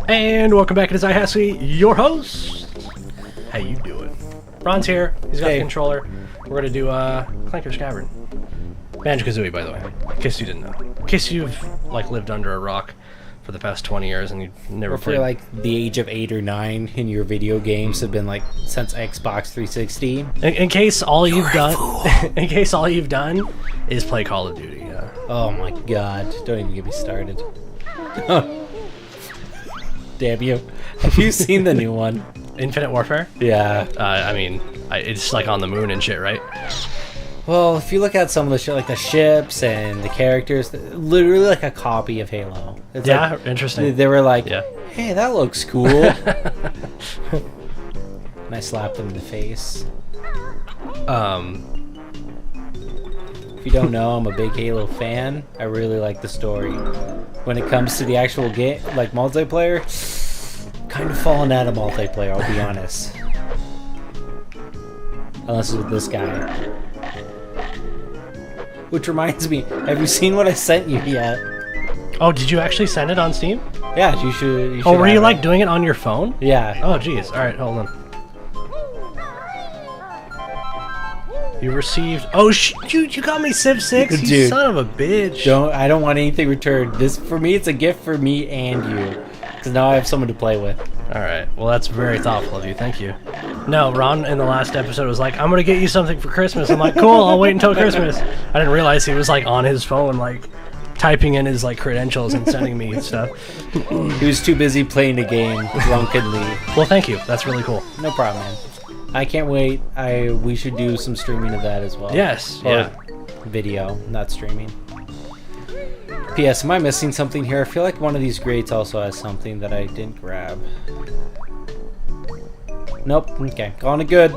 And welcome back to Haskie, your host. How you doing? Ron's here. He's got the controller. We're gonna do Clanker's Cavern. Banjo Kazooie, by the way, in case you didn't know. In case you've lived under a rock for the past 20 years and you've never played. Or for the age of 8 or 9 in your video games have been since Xbox 360. In case all you've done, in case all you've done is play Call of Duty. Yeah. Oh my God! Don't even get me started. Damn you! Have you seen the new one? Infinite Warfare? Yeah. I mean, it's on the moon and shit, right? Well, if you look at some of the shit, like the ships and the characters, literally like a copy of Halo. It's interesting. They were like, yeah. Hey, that looks cool. And I slapped them in the face. If you don't know, I'm a big Halo fan. I really like the story. When it comes to the actual game, multiplayer, kind of falling out of multiplayer, I'll be honest. Unless it's with this guy. Which reminds me, have you seen what I sent you yet? Oh, did you actually send it on Steam? Yeah, you should. Oh, were you doing it on your phone? Yeah. Oh, geez. All right, hold on. You received. Oh, you got me Civ 6. You Dude, son of a bitch. I don't want anything returned. This for me, it's a gift for me and you, because now I have someone to play with. All right. Well, that's very thoughtful of you. Thank you. No, Ron in the last episode was like, "I'm gonna get you something for Christmas." I'm like, "Cool. I'll wait until Christmas." I didn't realize he was on his phone, typing in his credentials and sending me stuff. He was too busy playing the game drunkenly. Well, thank you. That's really cool. No problem, man. I can't wait. We should do some streaming of that as well. Yes. Or yeah. Video, not streaming. P.S. Am I missing something here? I feel like one of these grates also has something that I didn't grab. Nope. Okay. Calling it good.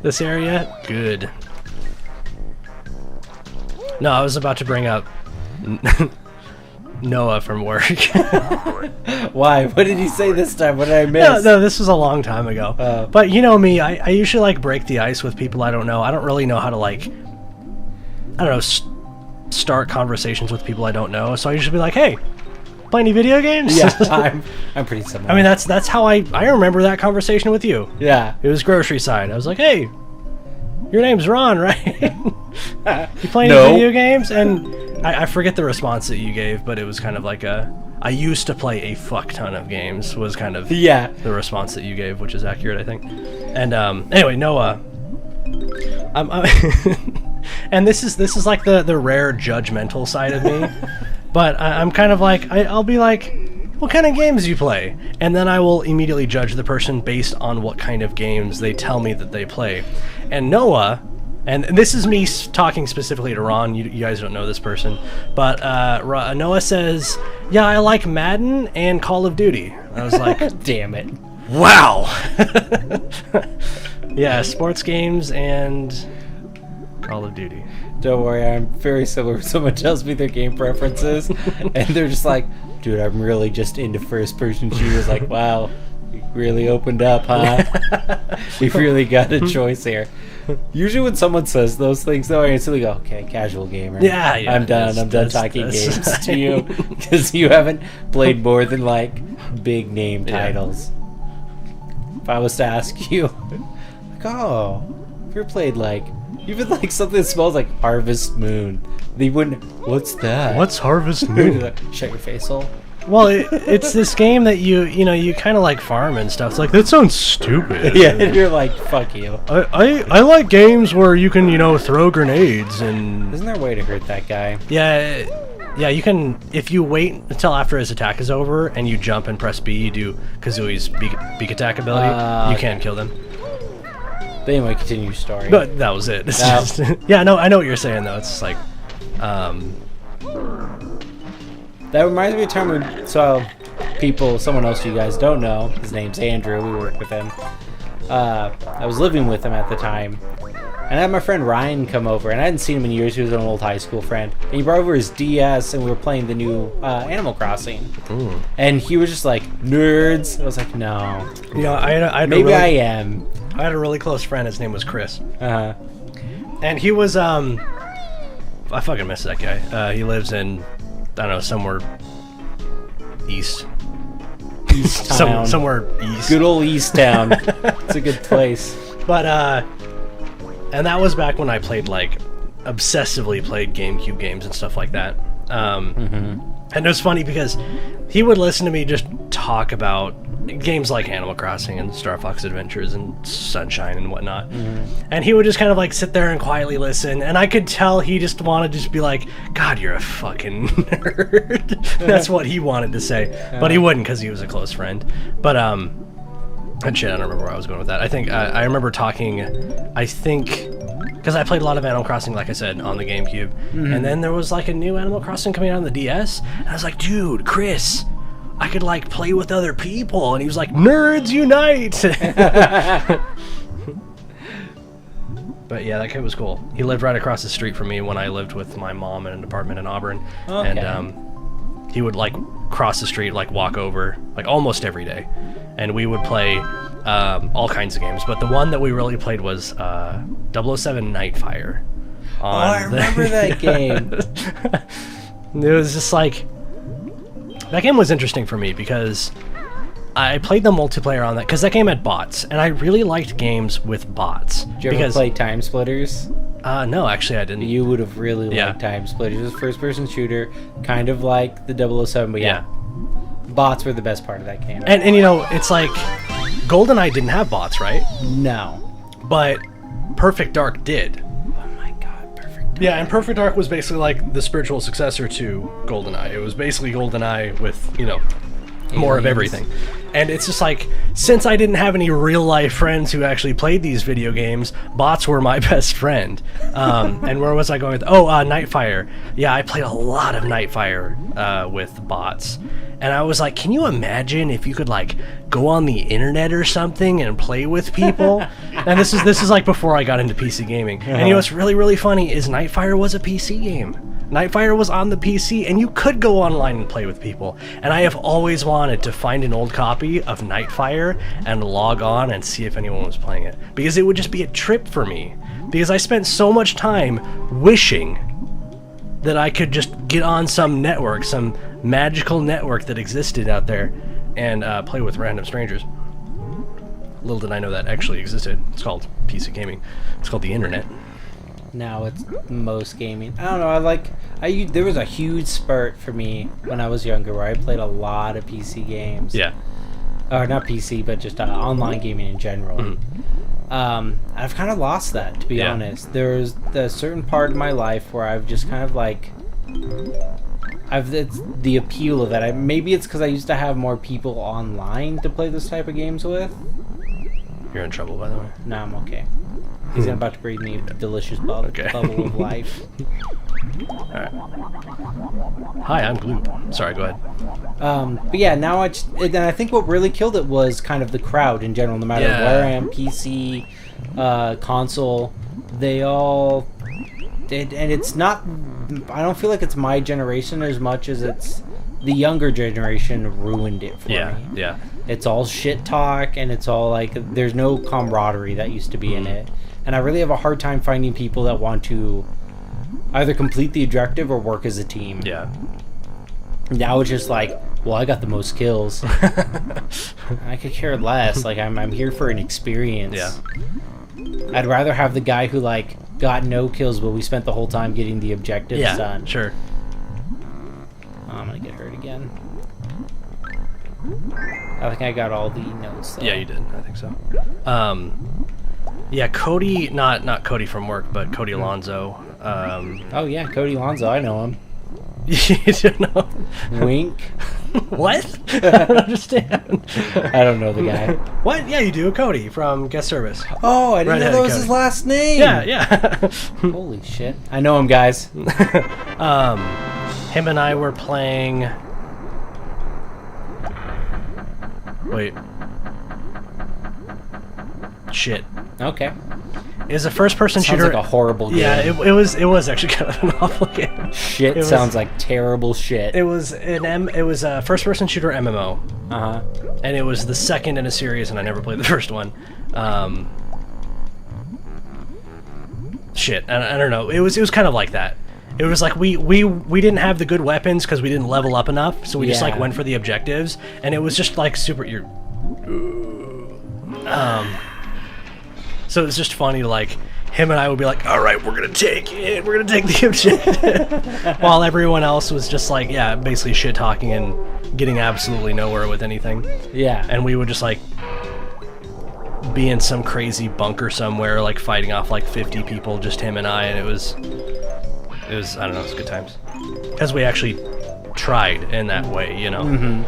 This area? Good. No, I was about to bring up Noah from work. Why? What did he say this time? What did I miss? No, this was a long time ago. But you know me, I usually break the ice with people I don't know. I don't really know how to start conversations with people I don't know. So I usually be like, "Hey, play any video games?" Yeah, I'm pretty similar. I mean, that's how I remember that conversation with you. Yeah. It was grocery side. I was like, "Hey, your name's Ron, right? You play any video games?" And I forget the response that you gave, but it was kind of I used to play a fuck ton of games was kind of the response that you gave, which is accurate, I think. And anyway, Noah, and this is the rare judgmental side of me, but I'm kind of I'll be like, "What kind of games do you play?" And then I will immediately judge the person based on what kind of games they tell me that they play. And Noah, and this is me talking specifically to Ron, you guys don't know this person, but Noah says, "Yeah, I like Madden and Call of Duty." I was like, damn it. Wow. Yeah, sports games and Call of Duty. Don't worry, I'm very similar. When someone tells me their game preferences, and they're just like, "Dude, I'm really just into first-person shooters." Like, wow, you really opened up, huh? You've really got a choice here. Usually when someone says those things, though, I instantly go, "Okay, casual gamer." Yeah. I'm done. I'm done talking games to you, because you haven't played more than big name titles. If I was to ask you, "Oh, have you ever played even something that smells like Harvest Moon?" They wouldn't. What's that? What's Harvest Moon? Shut your face hole. Well, it's this game that you kind of farm and stuff. It's like, that sounds stupid. Yeah, and you're like, fuck you. I like games where you can throw grenades and. Isn't there a way to hurt that guy? Yeah, you can. If you wait until after his attack is over and you jump and press B, you do Kazooie's beak attack ability. You can kill them. But anyway, continue your story. But that was it. Yeah, no, I know what you're saying though. It's just that reminds me of a time when someone else you guys don't know, his name's Andrew, we work with him. I was living with him at the time, and I had my friend Ryan come over, and I hadn't seen him in years. He was an old high school friend, and he brought over his DS, and we were playing the new Animal Crossing. And he was just like, "Nerds." I was like, "No." Maybe I am. I had a really close friend. His name was Chris. And he was I fucking miss that guy. He lives in, I don't know, somewhere east. East Town. Somewhere east. Good old East Town. It's a good place. But and that was back when I played obsessively played GameCube games and stuff like that. And it was funny because he would listen to me just talk about games like Animal Crossing and Star Fox Adventures and Sunshine and whatnot. And he would just kind of sit there and quietly listen. And I could tell he just wanted to just be like, God, you're a fucking nerd. That's what he wanted to say. But he wouldn't because he was a close friend. But, and shit, I don't remember where I was going with that. I think I remember talking, because I played a lot of Animal Crossing, like I said, on the GameCube. And then there was a new Animal Crossing coming out on the DS. And I was like, dude, Chris, I could play with other people. And he was like, nerds unite! But yeah, that kid was cool. He lived right across the street from me when I lived with my mom in an apartment in Auburn. Okay. And he would cross the street, walk over, almost every day. And we would play all kinds of games. But the one that we really played was 007 Nightfire. I remember that game. It was just that game was interesting for me because I played the multiplayer on that because that game had bots, and I really liked games with bots. Did you ever play Time Splitters? No, actually I didn't. You would have really liked Time Splitters. It was a first-person shooter, kind of like the 007, but yeah. Bots were the best part of that game. And it's GoldenEye didn't have bots, right? No. But Perfect Dark did. Oh my god, Perfect Dark. Yeah, and Perfect Dark was basically the spiritual successor to GoldenEye. It was basically GoldenEye with, more of everything. And it's just since I didn't have any real life friends who actually played these video games, bots were my best friend. And where was I going with? Nightfire. Yeah, I played a lot of Nightfire with bots. And I was like, can you imagine if you could go on the internet or something and play with people? And this is before I got into PC gaming. And what's really, really funny is Nightfire was a PC game. Nightfire was on the PC, and you could go online and play with people. And I have always wanted to find an old copy of Nightfire and log on and see if anyone was playing it. Because it would just be a trip for me. Because I spent so much time wishing that I could just get on some network, some magical network that existed out there, and play with random strangers. Little did I know that actually existed. It's called PC gaming. It's called the internet. Now it's most gaming. I don't know. There was a huge spurt for me when I was younger where I played a lot of PC games. Yeah. Or not PC, but just online gaming in general. I've kind of lost that, to be honest. There's a certain part of my life where I've just kind of it's the appeal of that. Maybe it's because I used to have more people online to play this type of games with. You're in trouble, by the way. No, I'm okay. He's about to breathe me a delicious bubble of life. Alright. Hi, I'm Gloop. Sorry, go ahead. But yeah, now and I think what really killed it was kind of the crowd in general. No matter where I am, PC, console, they all did. And it's not, I don't feel like it's my generation as much as it's the younger generation ruined it for me. Yeah. It's all shit talk, and it's all there's no camaraderie that used to be in it. And I really have a hard time finding people that want to either complete the objective or work as a team. Yeah. Now it's just well, I got the most kills. I could care less. I'm here for an experience. Yeah. I'd rather have the guy who got no kills, but we spent the whole time getting the objectives done. Sure. Oh, I'm gonna get hurt again. I think I got all the notes, though. Yeah, you did. I think so. Yeah, Cody, not Cody from work, but Cody Alonso. Oh yeah, Cody Alonso, I know him. You don't know? Wink. What? I don't understand. I don't know the guy. What? Yeah, you do. Cody from Guest Service. Oh, I didn't know that was his last name. Yeah. Holy shit. I know him, guys. Him and I were playing... Wait. Shit. Okay. It was a first-person shooter. Sounds like a horrible game. Yeah, it was actually kind of an awful game. Shit sounds like terrible shit. It was a first-person shooter MMO. And it was the second in a series, and I never played the first one. Shit, I don't know. It was kind of like that. It was like we didn't have the good weapons because we didn't level up enough, so we just like went for the objectives, and it was just like super. So it was just funny to like. Him and I would be like, all right, we're going to take it. We're going to take the objective. While everyone else was just like, yeah, basically shit-talking and getting absolutely nowhere with anything. Yeah. And we would just like be in some crazy bunker somewhere, like fighting off like 50 people, just him and I. And it was I don't know, it was good times. Because we actually tried in that way, you know? Mm-hmm.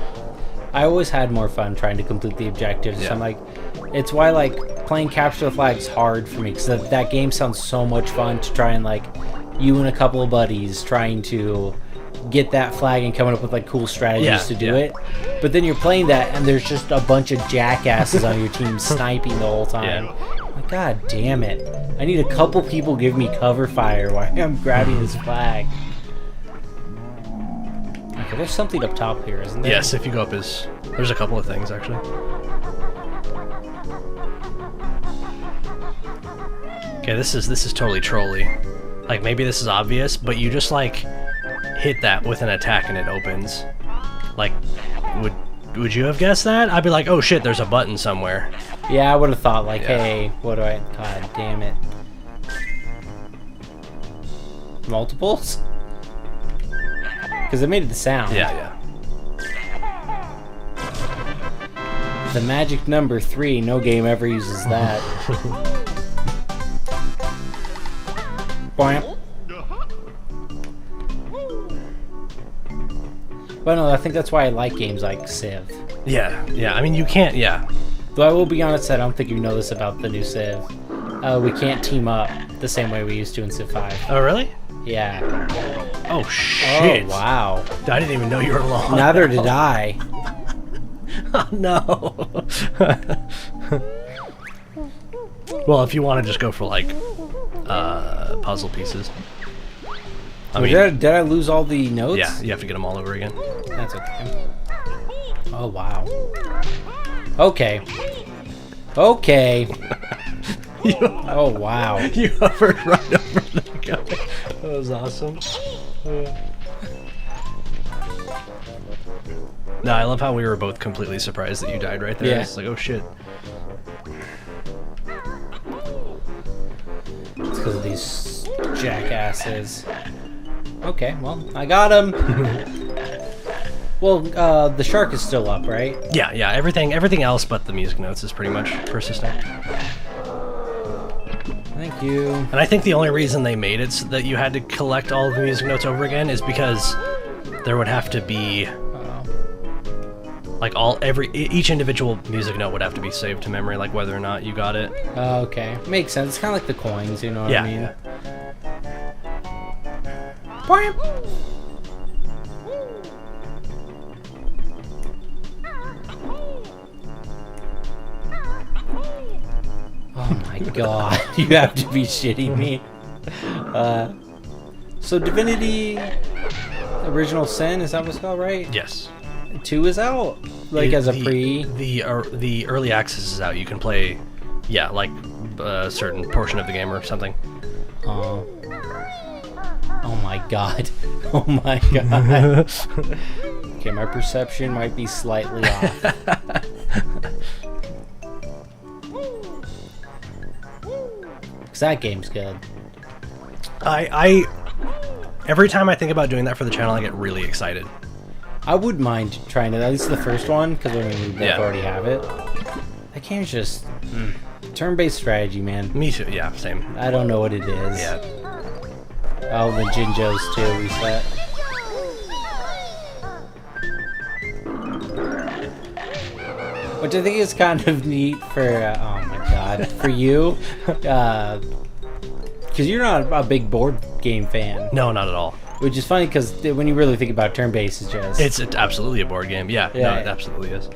I always had more fun trying to complete the objectives. Yeah. So I'm like, it's why like playing Capture the Flag is hard for me, because that game sounds so much fun to try and like you and a couple of buddies trying to get that flag and coming up with like cool strategies to do it. But then you're playing that and there's just a bunch of jackasses on your team sniping the whole time. Like, God damn it. I need a couple people give me cover fire while I'm grabbing this flag. Okay, there's something up top here, isn't there? Yes, if you go up there's a couple of things actually. Okay, this is totally trolly. Like, maybe this is obvious, but you just, like, hit that with an attack and it opens. Like, would you have guessed that? I'd be like, oh shit, there's a button somewhere. Yeah, I would have thought, like, hey, what do I... God damn it. Multiples? Because it made the sound. Yeah. The magic number 3, no game ever uses that. Boing. But no, I think that's why I like games like Civ. Yeah. I mean, you can't, Though I will be honest, I don't think you know this about the new Civ. We can't team up the same way we used to in Civ 5. Oh, really? Yeah. Oh, shit. Oh, wow. I didn't even know you were alone. Neither did I. Oh, no. Well, if you want to just go for, like, puzzle pieces. Did I lose all the notes? Yeah, you have to get them all over again. That's okay. Oh, wow. Okay. Oh, wow. You hovered right over the guy. That was awesome. No, I love how we were both completely surprised that you died right there. Yeah. It's like, oh shit. It's because of these jackasses. Okay, well, I got him. Well, the shark is still up, right? Yeah. Everything else but the music notes is pretty much persistent. Thank you. And I think the only reason they made it so that you had to collect all of the music notes over again is because there would have to be like each individual music note would have to be saved to memory, like whether or not you got it. Okay, makes sense. It's kind of like the coins, you know what I mean? Yeah. Oh my god, you have to be shitting me. So Divinity Original Sin, is that what's called, right? Yes. 2 is out? Like as a pre? The early access is out. You can play, like a certain portion of the game or something. Oh my god. Oh my god. Okay, my perception might be slightly off. Because that game's good. I every time I think about doing that for the channel, I get really excited. I would mind trying it, at least the first one, because we both already have it. That game's just turn-based strategy, man. Me too. Yeah, same. I don't know what it is. Yeah. Oh, the Jinjos too, reset. Which I think is kind of neat for, oh my god, for you. Because you're not a big board game fan. No, not at all. Which is funny because when you really think about turn-based, it's absolutely a board game. Yeah, no, it absolutely is.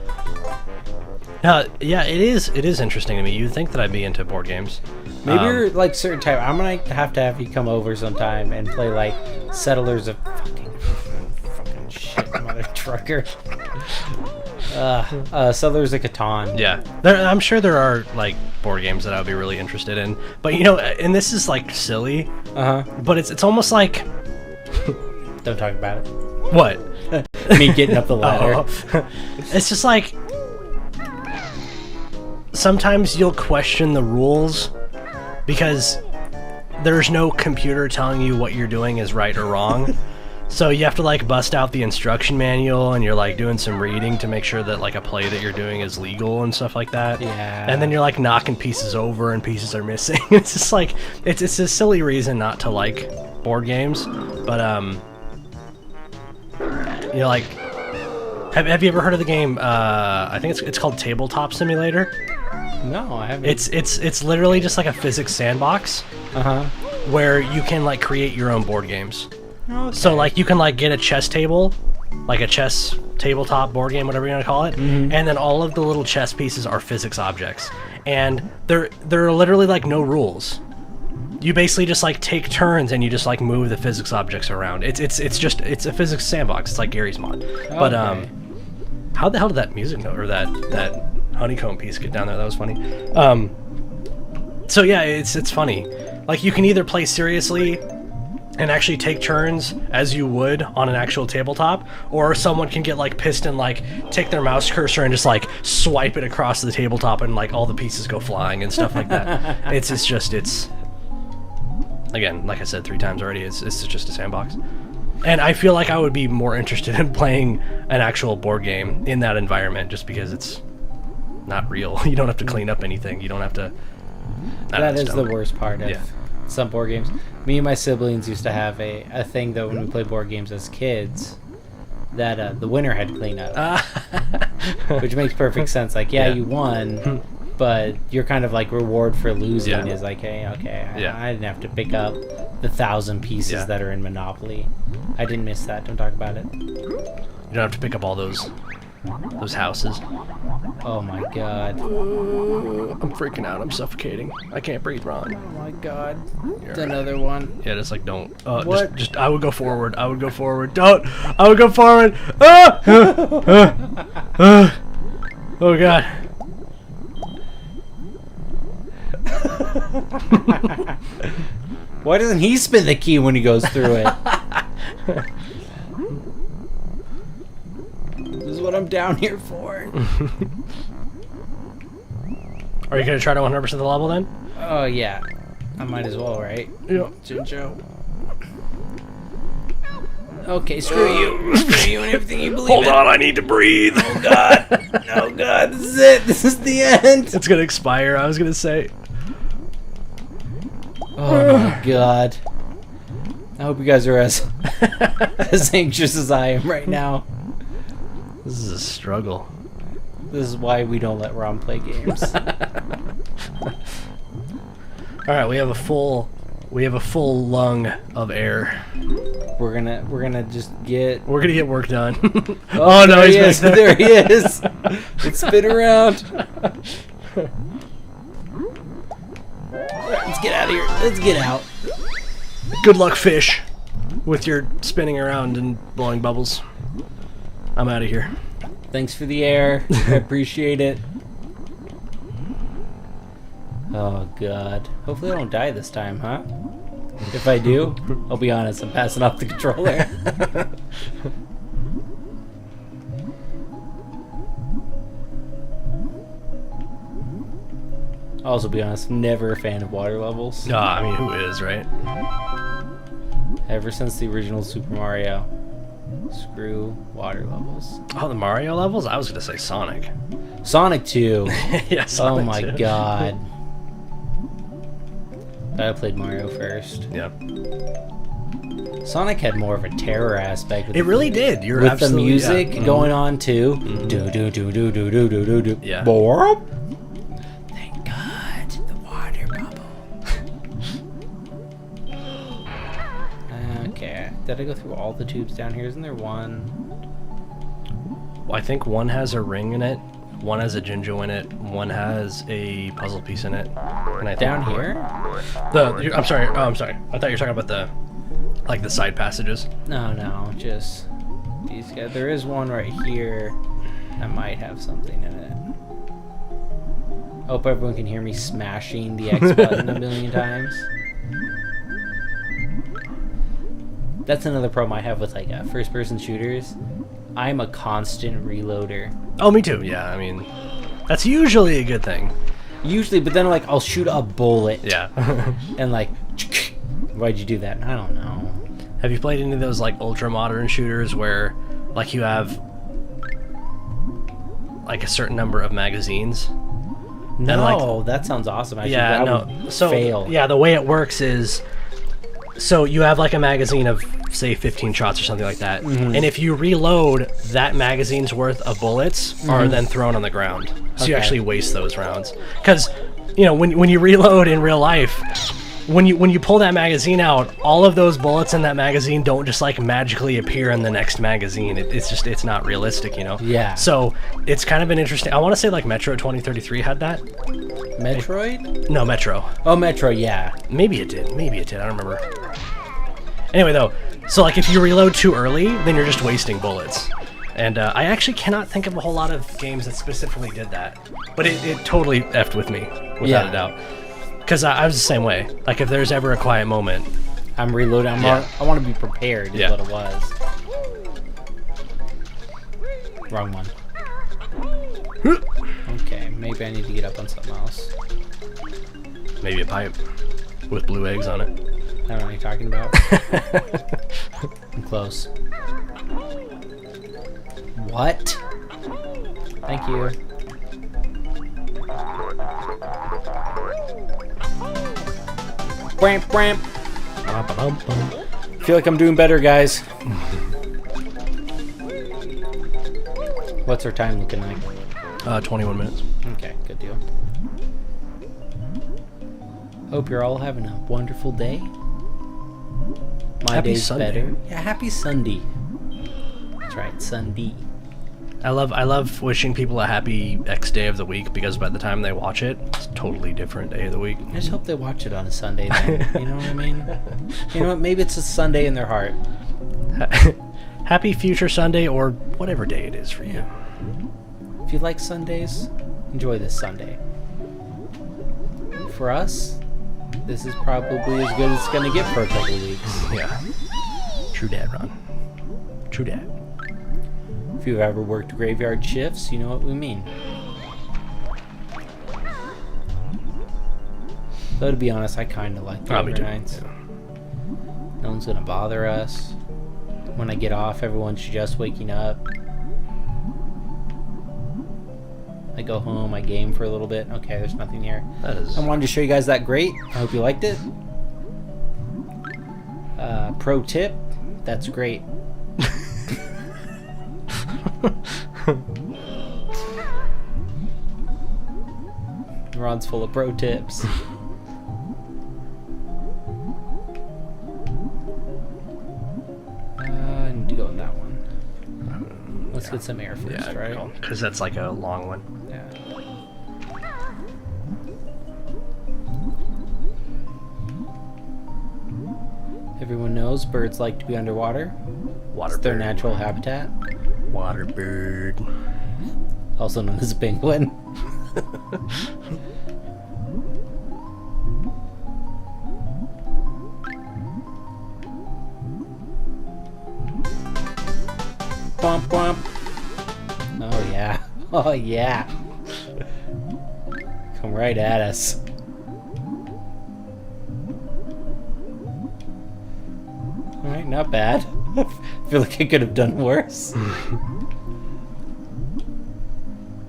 Yeah, it is interesting to me. You'd think that I'd be into board games. Maybe you're like certain type. I'm gonna have to have you come over sometime and play like Settlers of fucking shit, mother trucker. Settlers of Catan. Yeah, I'm sure there are like board games that I would be really interested in. But you know, and this is like silly. Uh huh. But it's almost like Don't talk about it. What? Me getting up the ladder. Oh. It's just like sometimes you'll question the rules because there's no computer telling you what you're doing is right or wrong. So you have to like bust out the instruction manual and you're like doing some reading to make sure that like a play that you're doing is legal and stuff like that. Yeah. And then you're like knocking pieces over and pieces are missing. It's just like it's a silly reason not to like board games. But you know, like have you ever heard of the game I think it's called Tabletop Simulator? No, I haven't. It's literally just like a physics sandbox. Where you can like create your own board games. Okay. So like you can like get a chess table, like a chess tabletop board game, whatever you want to call it, and then all of the little chess pieces are physics objects, and there are literally like no rules. You basically just like take turns and you just like move the physics objects around. It's a physics sandbox. It's like Gary's Mod. Okay. But how the hell did that music note or that honeycomb piece get down there? That was funny. So yeah, it's funny. Like you can either play seriously and actually take turns as you would on an actual tabletop, or someone can get like pissed and like take their mouse cursor and just like swipe it across the tabletop and like all the pieces go flying and stuff like that. It's again, like I said 3 times already, it's just a sandbox. And I feel like I would be more interested in playing an actual board game in that environment just because it's not real. You don't have to clean up anything. You don't have to... That is the worst part of some board games. Me and my siblings used to have a thing that when we played board games as kids, that the winner had to clean up. Which makes perfect sense. Like, you won, but your kind of like reward for losing is like, hey, okay, I didn't have to pick up the 1,000 pieces that are in Monopoly. I didn't miss that. Don't talk about it. You don't have to pick up all those houses. Oh my god. I'm freaking out. I'm suffocating. I can't breathe, Ron. Oh my god. It's Right. another one. Yeah, just like don't. What? Just I would go forward. I would go forward. Don't. I would go forward. Ah! Oh god. Why doesn't he spin the key when he goes through it? This is what I'm down here for. Are you gonna try to 100% the level then? Oh yeah, I might as well, right? Yeah. Jinjo. Okay, screw you. Screw you and everything you believe Hold in. on, I need to breathe. Oh god. Oh god, this is it. This is the end. It's gonna expire. I was gonna say. Oh my god. I hope you guys are as anxious as I am right now. This is a struggle. This is why we don't let Ron play games. All right, we have a full lung of air. We're gonna just get. We're gonna get work done. Oh, no, there he's he is! back there. There he is! Let's spin around. Let's get out of here. Let's get out. Good luck, fish, with your spinning around and blowing bubbles. I'm out of here. Thanks for the air. I appreciate it. Oh god. Hopefully I don't die this time, huh? If I do, I'll be honest, I'm passing off the controller. I'll also be honest, never a fan of water levels. No, I mean, who is, right? Ever since the original Super Mario. Screw water levels. Oh, the Mario levels? I was gonna say Sonic. Sonic 2. Yeah, Sonic Oh my 2. god. I played Mario first. Yep. Sonic had more of a terror aspect. With It really did. You're with the absolutely music yeah. going on too. Do do do do do do do do do. Yeah. Borp. Thank God, the water bubble. Okay, did I go through all the tubes down here? Isn't there one? Well, I think one has a ring in it, one has a Jinjo in it, one has a puzzle piece in it. And I think Down here? I'm sorry. Oh, I'm sorry. I thought you were talking about the side passages. No, just these guys. There is one right here that might have something in it. I hope everyone can hear me smashing the X button a million times. That's another problem I have with like first-person shooters. I'm a constant reloader. Oh, me too. Yeah, I mean, that's usually a good thing. Usually, but then like I'll shoot a bullet. Yeah. And like, why'd you do that? I don't know. Have you played any of those like ultra modern shooters where like you have like a certain number of magazines? No, like, that sounds awesome. Actually, yeah, that no. would So fail. yeah, the way it works is, so you have like a magazine of say 15 shots or something like that, and if you reload, that magazine's worth of bullets are then thrown on the ground. So you Okay. actually waste those rounds because, you know, when you reload in real life, when you pull that magazine out, all of those bullets in that magazine don't just like magically appear in the next magazine. It's not realistic, you know. Yeah. So it's kind of been interesting. I want to say like Metro 2033 had that. Metroid? No, Metro. Oh, Metro, yeah. Maybe it did. Maybe it did. I don't remember. Anyway, though, so like if you reload too early, then you're just wasting bullets. And I actually cannot think of a whole lot of games that specifically did that. But it totally effed with me, without a doubt. Because I was the same way. Like if there's ever a quiet moment, I'm reloading. I want to be prepared is what it was. Wrong one. Okay, maybe I need to get up on something else. maybe a pipe with blue eggs on it. I don't know what you're talking about. I'm close. What? Thank you. Bramp, bramp. Feel like I'm doing better, guys. What's our time looking like? 21 minutes. Okay, good deal. Hope you're all having a wonderful day. My Happy day's Sunday. better. Yeah, happy Sunday. That's right, Sunday. I love wishing people a happy X day of the week because by the time they watch it, it's a totally different day of the week. I just hope they watch it on a Sunday then. You know what I mean? You know what? Maybe it's a Sunday in their heart. Happy future Sunday or whatever day it is for you. If you like Sundays, enjoy this Sunday. For us, this is probably as good as it's going to get for a couple of weeks. Yeah. True dad, Ron. True dad. If you've ever worked graveyard shifts, you know what we mean. Though to be honest, I kind of like the Me too. overnights. No one's going to bother us. When I get off, everyone's just waking up. I go home, I game for a little bit. Okay, there's nothing here. That is. I wanted to show you guys that grate. I hope you liked it. Pro tip, that's great. Ron's full of pro tips. I need to go with that one. Let's get some air first, right? Because that's like a long one. Yeah. Everyone knows birds like to be underwater. Water It's their bird. natural habitat, Water bird. also known as a penguin. Womp womp. Oh yeah. Oh yeah. Come right at us. Alright, not bad. I feel like I could have done worse. I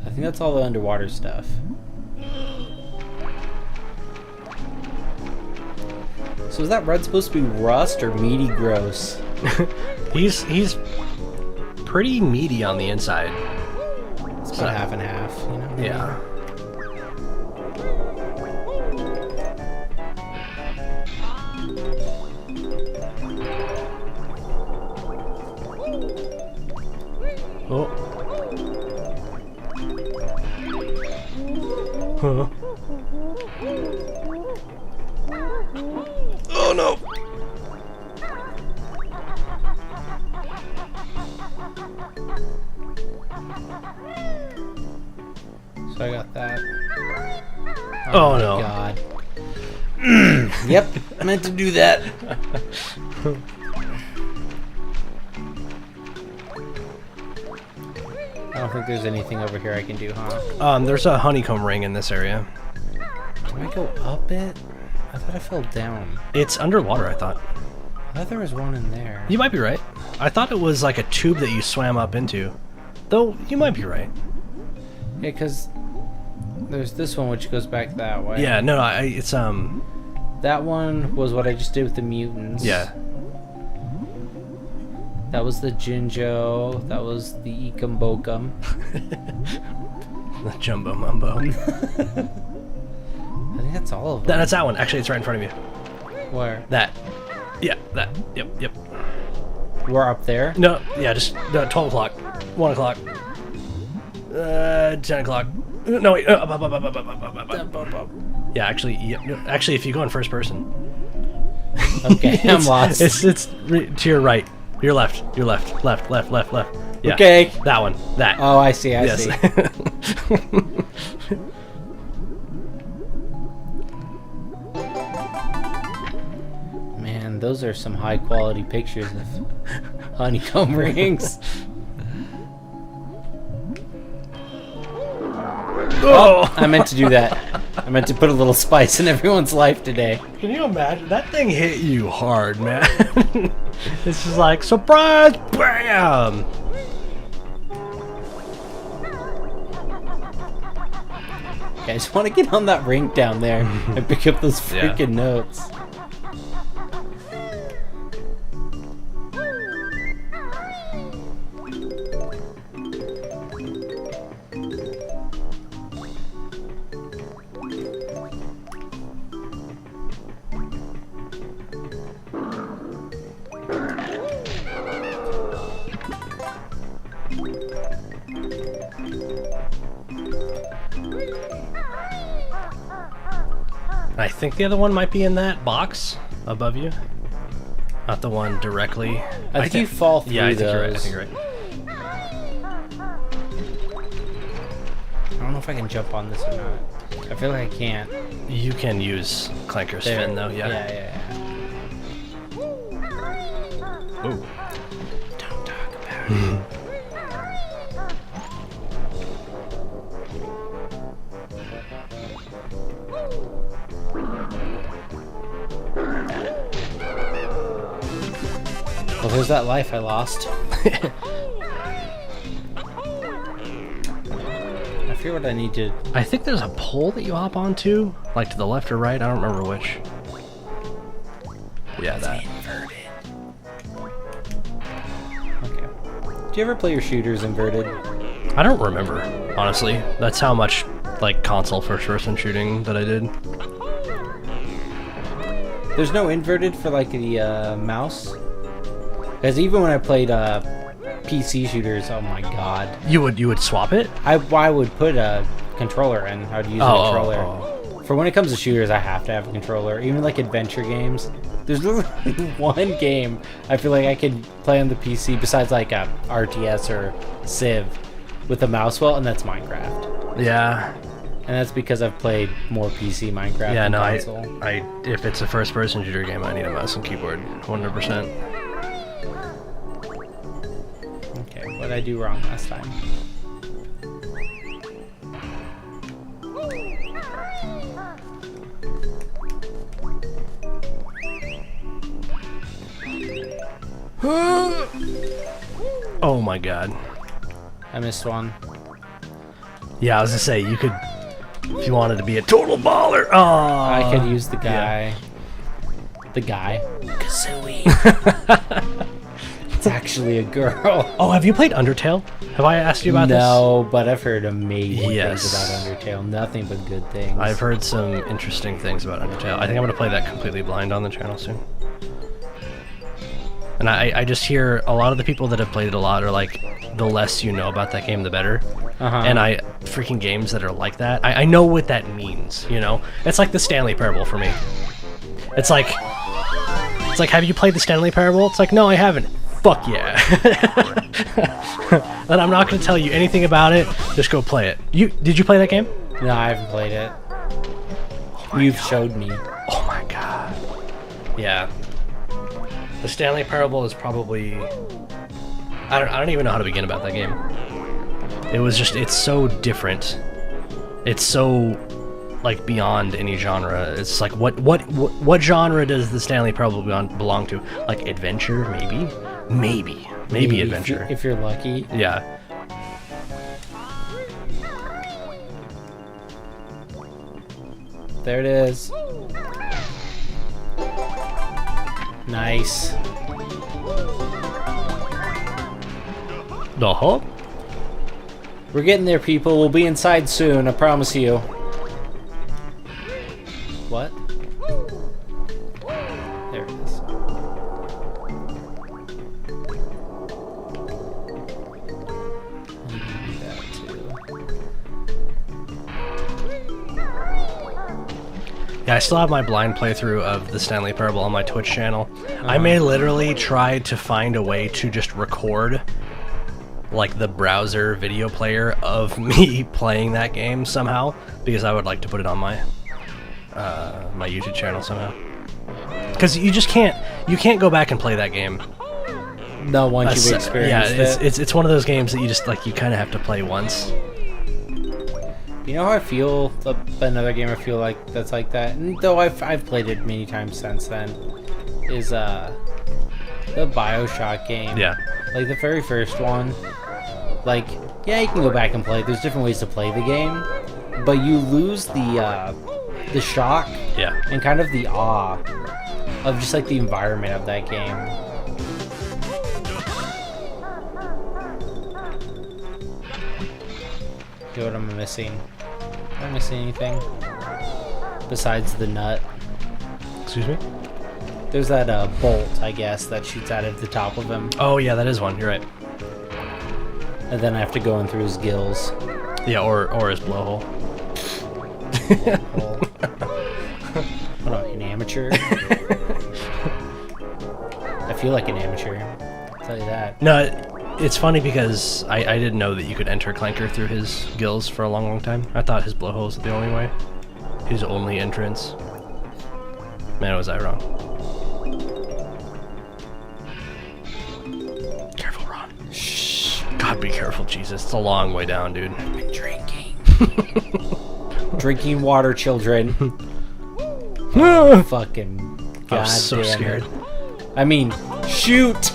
think that's all the underwater stuff. So is that red supposed to be rust or meaty gross? He's pretty meaty on the inside. It's about half and half, you know? Yeah. Oh. Huh. Oh no. So I got that. Oh, my no. God. Yep, I meant to do that. I don't think there's anything over here I can do, huh? There's a honeycomb ring in this area. Do I go up it? I thought I fell down. It's underwater, I thought. I thought there was one in there. You might be right. I thought it was like a tube that you swam up into. Though, you might be right. Yeah, because there's this one which goes back that way. Yeah, no, it's, That one was what I just did with the mutants. yeah. That was the Jinjo. That was the Ekum Bokum. The Jumbo Mumbo. I think that's all of them. That's that one. Actually, it's right in front of you. Where? That. Yeah, that. Yep. We're up there? No, yeah, just 12 o'clock. 1 o'clock. 10 o'clock. No, wait. Up. Yeah, actually, actually, if you go in first person. Okay, I'm lost. It's to your right. Your left. Left. Yeah. Okay. That one. That. Oh, I see. I see. Man, those are some high quality pictures of honeycomb rings. Oh, I meant to do that. I meant to put a little spice in everyone's life today. Can you imagine? That thing hit you hard, man. It's just like, surprise, bam! I just want to get on that ring down there and pick up those freaking notes. I think the other one might be in that box above you. Not the one directly. I think you fall through I think those. you're right. I think you're right. I don't know if I can jump on this or not. I feel like I can't. You can use Clanker Spin though, yeah. Yeah. Ooh. Don't talk about it. Well, there's that life I lost. I forget what I need to... I think there's a pole that you hop onto, like to the left or right. I don't remember which. Yeah, that. Inverted. Okay. Do you ever play your shooters inverted? I don't remember, honestly. That's how much like console first-person shooting that I did. There's no inverted for like the mouse? Because even when I played PC shooters, oh my god. You would swap it? I would put a controller in. I would use a controller. For when it comes to shooters, I have to have a controller. Even like adventure games. There's literally one game I feel like I can play on the PC besides like a RTS or Civ with a mouse well, and that's Minecraft. Yeah. And that's because I've played more PC Minecraft Yeah, than no, console. I if it's a first-person shooter game, I need a mouse and keyboard, 100%. Okay, what did I do wrong last time? Oh my god. I missed one. Yeah, I was gonna say, you could, if you wanted to be a total baller. Oh, I could use the guy. yeah. The guy. Kazooie. It's actually a girl. Oh, have you played Undertale? Have I asked you about this? No, but I've heard amazing Yes. things about Undertale. Nothing but good things. I've heard some interesting things about Undertale. I think I'm gonna play that completely blind on the channel soon. And I just hear a lot of the people that have played it a lot are like, the less you know about that game, the better. And freaking games that are like that, I know what that means, you know? It's like the Stanley Parable for me. It's like, have you played the Stanley Parable? It's like, no, I haven't. Fuck yeah. And I'm not going to tell you anything about it. Just go play it. Did you play that game? No, I haven't played it. You've showed me. Oh my god. Yeah. The Stanley Parable is probably... I don't even know how to begin about that game. It was just, it's so different. It's so, like, beyond any genre. It's like, what genre does the Stanley Parable belong to? Like, adventure, maybe? Maybe adventure. If you're lucky. Yeah. There it is. Nice. Uh-huh. We're getting there, people. We'll be inside soon, I promise you. What? There it is. Yeah, I still have my blind playthrough of the Stanley Parable on my Twitch channel. I may literally try to find a way to just record, like, the browser video player of me playing that game somehow, because I would like to put it on my my YouTube channel somehow. Because you just can't go back and play that game. No, once you've experienced it. It's one of those games that you just, like, you kind of have to play once. You know how I feel? Another game I feel like that's like that, and though I've played it many times since then, is the BioShock game. Yeah. Like the very first one. Like, yeah, you can go back and play it. There's different ways to play the game, but you lose the shock, yeah, and kind of the awe of just like the environment of that game. Okay, what am I missing? Am I missing anything besides the nut? Excuse me? There's that bolt, I guess, that shoots out of the top of him. Oh yeah, that is one. You're right. And then I have to go in through his gills. Yeah, or his blowhole. What am I, an amateur? I feel like an amateur. I'll tell you that. No, it's funny because I didn't know that you could enter Clanker through his gills for a long, long time. I thought his blowhole was the only way. His only entrance. Man, was I wrong. Careful, Ron. Shh. God, be careful, Jesus. It's a long way down, dude. I've been drinking. Drinking water, children. Fucking God, I was so scared. I mean, shoot!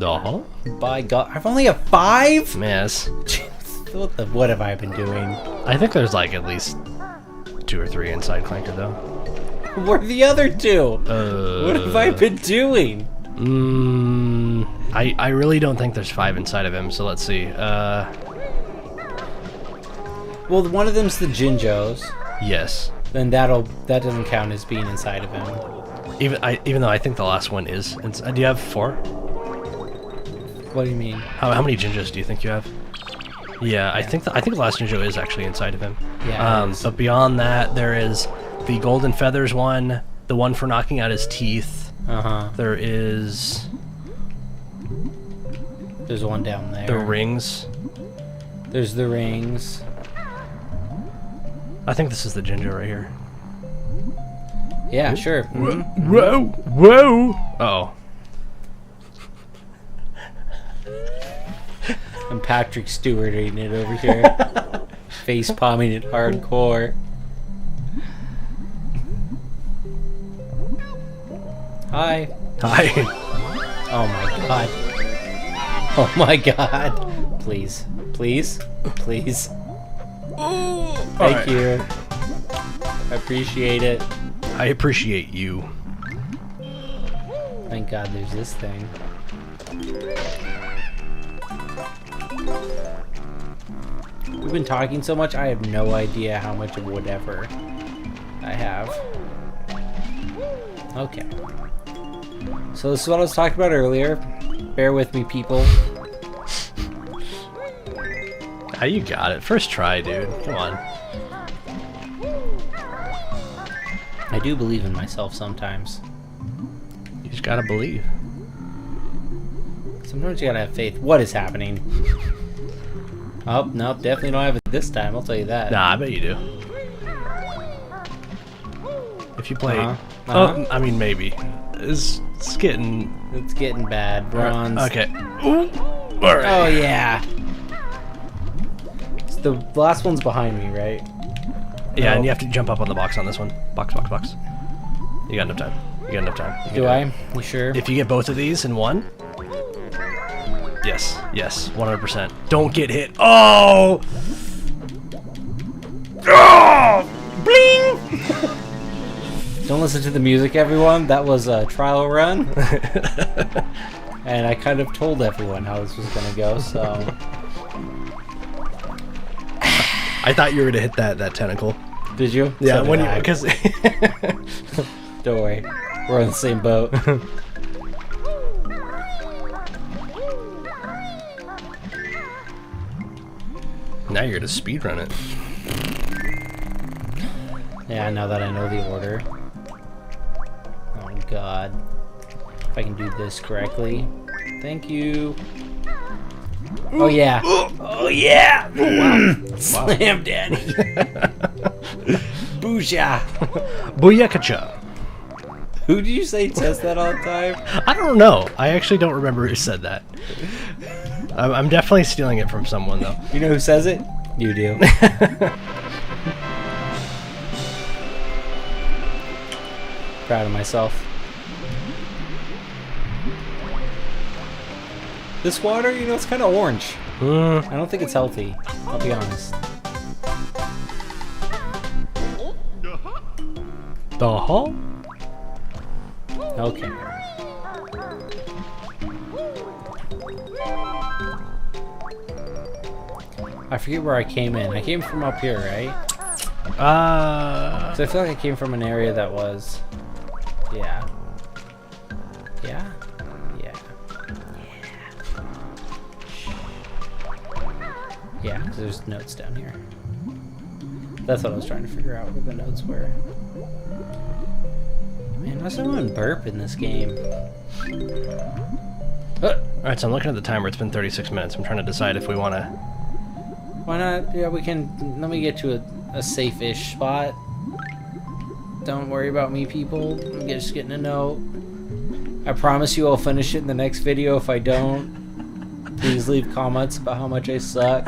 Uh-huh. By God, I've only got 5? Yes. What have I been doing? I think there's like at least 2 or 3 inside Clanker, though. Where are the other 2? What have I been doing? I really don't think there's 5 inside of him, so let's see. Well, one of them's the Jinjos. Yes. Then that doesn't count as being inside of him. Even though I think the last one is. Do you have 4? What do you mean? How many Jinjos do you think you have? Yeah, I think the last Jinjo is actually inside of him. Yeah. But beyond that, there is the Golden Feathers one, the one for knocking out his teeth. There is. There's one down there. The rings. There's the rings. I think this is the Jinjo right here. Yeah, sure. Mm-hmm. Whoa! Oh. I'm Patrick Stewarting it over here. Face palming it hardcore. Hi. Hi. Oh my God. Oh my God. Please. Please. Please. Thank you. I appreciate it. I appreciate you. Thank God there's this thing. We've been talking so much, I have no idea how much of whatever I have. Okay. So this is what I was talking about earlier. Bear with me, people. Ah, you got it. First try, dude. Come on. I do believe in myself sometimes. You just gotta believe. Sometimes you gotta have faith. What is happening? Oh, nope, definitely don't have it this time, I'll tell you that. Nah, I bet you do. If you play... Uh-huh. Oh, I mean, maybe. It's getting... It's getting bad. Bronze. Okay. Ooh. All right. Oh, yeah. The last one's behind me, right? Yeah, and you have to jump up on the box on this one. Box. You got enough time. Do I? You sure? If you get both of these in one... Yes, 100%. Don't get hit. Oh! Oh! Bling! Don't listen to the music, everyone. That was a trial run. And I kind of told everyone how this was going to go, so... I thought you were going to hit that tentacle. Did you? Yeah, So when did you... I. Because... Don't worry. We're on the same boat. Now you're going to speedrun it. Yeah, now that I know the order. Oh, God. If I can do this correctly. Thank you. Oh, yeah. Oh, yeah. Oh, wow. Slam, daddy. Booyah. Booyakacha. Who did you say says that all the time? I don't know. I actually don't remember who said that. I'm definitely stealing it from someone, though. You know who says it? You do. Proud of myself. This water, you know, it's kind of orange. I don't think it's healthy. I'll be honest. The hell? Okay. I forget where I came in. I came from up here, right? So I feel like I came from an area that was... Yeah. Yeah? Yeah. Yeah, because there's notes down here. That's what I was trying to figure out where the notes were. Man, why's everyone burp in this game? Alright, so I'm looking at the timer. It's been 36 minutes. I'm trying to decide if we want to... Why not? Yeah, we can... Let me get to a safe-ish spot. Don't worry about me, people. I'm just getting a note. I promise you I'll finish it in the next video. If I don't, please leave comments about how much I suck.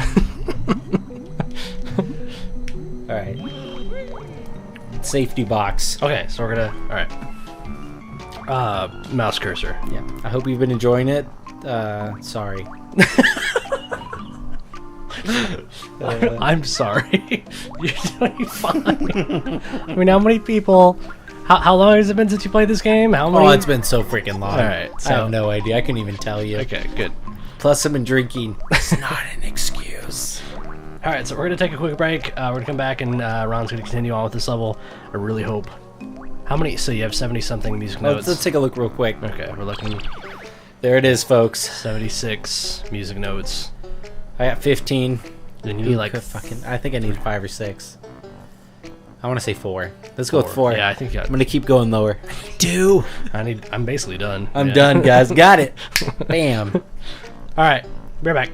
Alright. Safety box. Okay, so we're gonna... Alright. Mouse cursor. Yeah. I hope you've been enjoying it. Sorry. I'm sorry. You're doing fine. I mean, how many people... How long has it been since you played this game? How many... Oh, it's been so freaking long. Alright, so... I have no idea. I couldn't even tell you. Okay, good. Plus, I've been drinking. It's not an excuse. Alright, so we're going to take a quick break. We're going to come back and Ron's going to continue on with this level. I really hope... How many... So you have 70-something music notes. Let's take a look real quick. Okay, we're looking... There it is, folks. 76 music notes. I got 15. Then you need like... I think I need 5 or 6. I want to say 4. Let's go with 4. Yeah, I think I'm going to keep going lower. 2. I'm basically done. I'm done, guys. Got it. Bam. Alright, be right back.